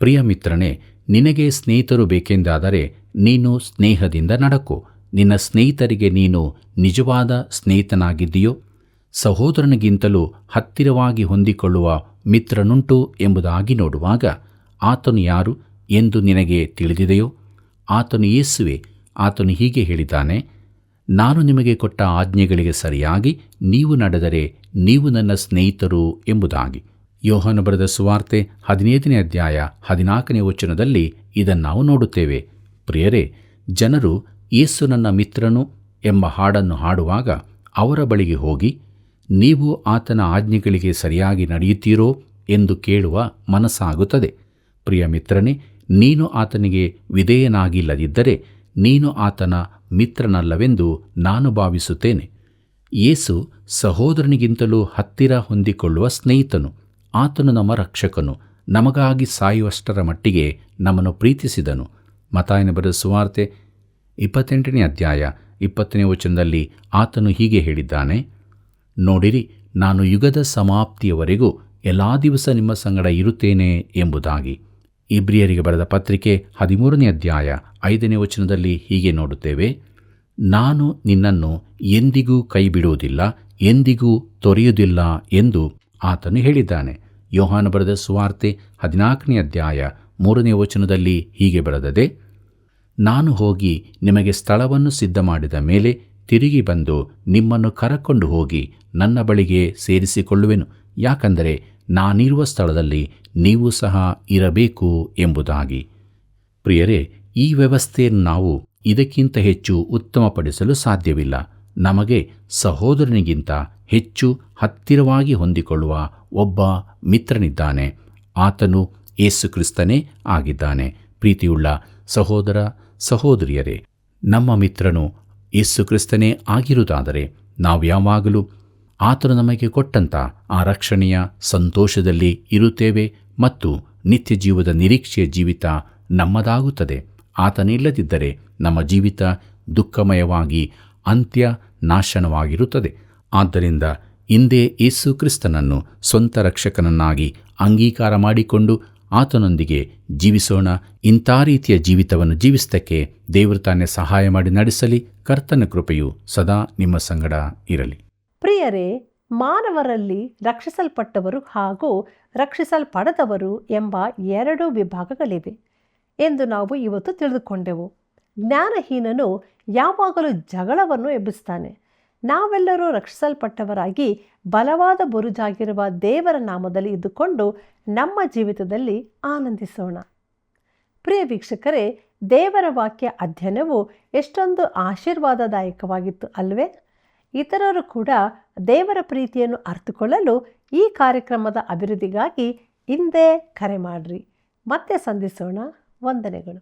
ಪ್ರಿಯ ಮಿತ್ರನೇ, ನಿನಗೆ ಸ್ನೇಹಿತರು ಬೇಕೆಂದಾದರೆ ನೀನು ಸ್ನೇಹದಿಂದ ನಡಕು. ನಿನ್ನ ಸ್ನೇಹಿತರಿಗೆ ನೀನು ನಿಜವಾದ ಸ್ನೇಹಿತನಾಗಿದ್ದೀಯೋ? ಸಹೋದರನಿಗಿಂತಲೂ ಹತ್ತಿರವಾಗಿ ಹೊಂದಿಕೊಳ್ಳುವ ಮಿತ್ರನುಂಟು ಎಂಬುದಾಗಿ ನೋಡುವಾಗ ಆತನು ಯಾರು ಎಂದು ನಿನಗೆ ತಿಳಿದಿದೆಯೋ? ಆತನು ಯೇಸುವೆ. ಆತನು ಹೀಗೆ ಹೇಳಿದ್ದಾನೆ, ನಾನು ನಿಮಗೆ ಕೊಟ್ಟ ಆಜ್ಞೆಗಳಿಗೆ ಸರಿಯಾಗಿ ನೀವು ನಡೆದರೆ ನೀವು ನನ್ನ ಸ್ನೇಹಿತರು ಎಂಬುದಾಗಿ. ಯೋಹಾನ ಬರೆದ ಸುವಾರ್ತೆ 15ನೇ ಅಧ್ಯಾಯ 14ನೇ ವಚನದಲ್ಲಿ ಇದನ್ನು ನಾವು ನೋಡುತ್ತೇವೆ. ಪ್ರಿಯರೇ, ಜನರು ಯೇಸು ನನ್ನ ಮಿತ್ರನು ಎಂಬ ಹಾಡನ್ನು ಹಾಡುವಾಗ ಅವರ ಬಳಿಗೆ ಹೋಗಿ, ನೀವು ಆತನ ಆಜ್ಞೆಗಳಿಗೆ ಸರಿಯಾಗಿ ನಡೆಯುತ್ತೀರೋ ಎಂದು ಕೇಳುವ ಮನಸ್ಸಾಗುತ್ತದೆ. ಪ್ರಿಯ ಮಿತ್ರನೇ, ನೀನು ಆತನಿಗೆ ವಿಧೇಯನಾಗಿಲ್ಲದಿದ್ದರೆ ನೀನು ಆತನ ಮಿತ್ರನಲ್ಲವೆಂದು ನಾನು ಭಾವಿಸುತ್ತೇನೆ. ಯೇಸು ಸಹೋದರನಿಗಿಂತಲೂ ಹತ್ತಿರ ಹೊಂದಿಕೊಳ್ಳುವ ಸ್ನೇಹಿತನು. ಆತನು ನಮ್ಮ ರಕ್ಷಕನು. ನಮಗಾಗಿ ಸಾಯುವಷ್ಟರ ಮಟ್ಟಿಗೆ ನಮ್ಮನ್ನು ಪ್ರೀತಿಸಿದನು. ಮತ್ತಾಯನ ಬರೆದ ಸುವಾರ್ತೆ 28ನೇ ಅಧ್ಯಾಯ 20ನೇ ವಚನದಲ್ಲಿ ಆತನು ಹೀಗೆ ಹೇಳಿದ್ದಾನೆ, ನೋಡಿರಿ, ನಾನು ಯುಗದ ಸಮಾಪ್ತಿಯವರೆಗೂ ಎಲ್ಲಾ ದಿವಸ ನಿಮ್ಮ ಸಂಗಡ ಇರುತ್ತೇನೆ ಎಂಬುದಾಗಿ. ಇಬ್ರಿಯರಿಗೆ ಬರೆದ ಪತ್ರಿಕೆ 13ನೇ ಅಧ್ಯಾಯ 5ನೇ ವಚನದಲ್ಲಿ ಹೀಗೆ ನೋಡುತ್ತೇವೆ, ನಾನು ನಿನ್ನನ್ನು ಎಂದಿಗೂ ಕೈಬಿಡುವುದಿಲ್ಲ, ಎಂದಿಗೂ ತೊರೆಯುವುದಿಲ್ಲ ಎಂದು ಆತನು ಹೇಳಿದ್ದಾನೆ. ಯೋಹಾನ ಬರೆದ ಸುವಾರ್ತೆ 14ನೇ ಅಧ್ಯಾಯ 3ನೇ ವಚನದಲ್ಲಿ ಹೀಗೆ ಬರೆದದೆ, ನಾನು ಹೋಗಿ ನಿಮಗೆ ಸ್ಥಳವನ್ನು ಸಿದ್ಧ ಮಾಡಿದ ಮೇಲೆ ತಿರುಗಿ ಬಂದು ನಿಮ್ಮನ್ನು ಕರಕೊಂಡು ಹೋಗಿ ನನ್ನ ಬಳಿಗೆ ಸೇರಿಸಿಕೊಳ್ಳುವೆನು, ಯಾಕಂದರೆ ನಾನಿರುವ ಸ್ಥಳದಲ್ಲಿ ನೀವು ಸಹ ಇರಬೇಕು ಎಂಬುದಾಗಿ. ಪ್ರಿಯರೇ, ಈ ವ್ಯವಸ್ಥೆಯನ್ನು ನಾವು ಇದಕ್ಕಿಂತ ಹೆಚ್ಚು ಉತ್ತಮಪಡಿಸಲು ಸಾಧ್ಯವಿಲ್ಲ. ನಮಗೆ ಸಹೋದರನಿಗಿಂತ ಹೆಚ್ಚು ಹತ್ತಿರವಾಗಿ ಹೊಂದಿಕೊಳ್ಳುವ ಒಬ್ಬ ಮಿತ್ರನಿದ್ದಾನೆ. ಆತನು ಯೇಸು ಕ್ರಿಸ್ತನೇ ಆಗಿದ್ದಾನೆ. ಪ್ರೀತಿಯುಳ್ಳ ಸಹೋದರ ಸಹೋದರಿಯರೇ, ನಮ್ಮ ಮಿತ್ರನು ಯೇಸು ಕ್ರಿಸ್ತನೇ ಆಗಿರುವುದಾದರೆ ನಾವು ಯಾವಾಗಲೂ ಆತನು ನಮಗೆ ಕೊಟ್ಟಂಥ ಆ ರಕ್ಷಣೆಯ ಸಂತೋಷದಲ್ಲಿ ಇರುತ್ತೇವೆ ಮತ್ತು ನಿತ್ಯ ಜೀವದ ನಿರೀಕ್ಷೆಯ ಜೀವಿತ ನಮ್ಮದಾಗುತ್ತದೆ. ಆತನಿಲ್ಲದಿದ್ದರೆ ನಮ್ಮ ಜೀವಿತ ದುಃಖಮಯವಾಗಿ ಅಂತ್ಯ ನಾಶನವಾಗಿರುತ್ತದೆ. ಆದ್ದರಿಂದ ಇಂದೇ ಯೇಸು ಕ್ರಿಸ್ತನನ್ನು ಸ್ವಂತ ರಕ್ಷಕನನ್ನಾಗಿ ಅಂಗೀಕಾರ ಮಾಡಿಕೊಂಡು ಆತನೊಂದಿಗೆ ಜೀವಿಸೋಣ. ಇಂಥ ರೀತಿಯ ಜೀವಿತವನ್ನು ಜೀವಿಸತಕ್ಕೆ ದೇವರು ತಾನೇ ಸಹಾಯ ಮಾಡಿ ನಡೆಸಲಿ. ಕರ್ತನ ಕೃಪೆಯು ಸದಾ ನಿಮ್ಮ ಸಂಗಡ ಇರಲಿ.
ಪ್ರಿಯರೇ, ಮಾನವರಲ್ಲಿ ರಕ್ಷಿಸಲ್ಪಟ್ಟವರು ಹಾಗೂ ರಕ್ಷಿಸಲ್ಪಡದವರು ಎಂಬ 2 ವಿಭಾಗಗಳಿವೆ ಎಂದು ನಾವು ಇವತ್ತು ತಿಳಿದುಕೊಂಡೆವು. ಜ್ಞಾನಹೀನನು ಯಾವಾಗಲೂ ಜಗಳವನ್ನು ಎಬ್ಬಿಸ್ತಾನೆ. ನಾವೆಲ್ಲರೂ ರಕ್ಷಿಸಲ್ಪಟ್ಟವರಾಗಿ ಬಲವಾದ ಬುರುಜಾಗಿರುವ ದೇವರ ನಾಮದಲ್ಲಿ ಇದ್ದುಕೊಂಡು ನಮ್ಮ ಜೀವಿತದಲ್ಲಿ ಆನಂದಿಸೋಣ. ಪ್ರಿಯ ವೀಕ್ಷಕರೇ, ದೇವರ ವಾಕ್ಯ ಅಧ್ಯಯನವು ಎಷ್ಟೊಂದು ಆಶೀರ್ವಾದದಾಯಕವಾಗಿತ್ತು ಅಲ್ವೇ? ಇತರರು ಕೂಡ ದೇವರ ಪ್ರೀತಿಯನ್ನು ಅರ್ಥಕೊಳ್ಳಲು ಈ ಕಾರ್ಯಕ್ರಮದ ಅಭಿವೃದ್ಧಿಗಾಗಿ ಹಿಂದೆ ಕರೆ ಮಾಡಿರಿ. ಮತ್ತೆ ಸಂಧಿಸೋಣ. ವಂದನೆಗಳು.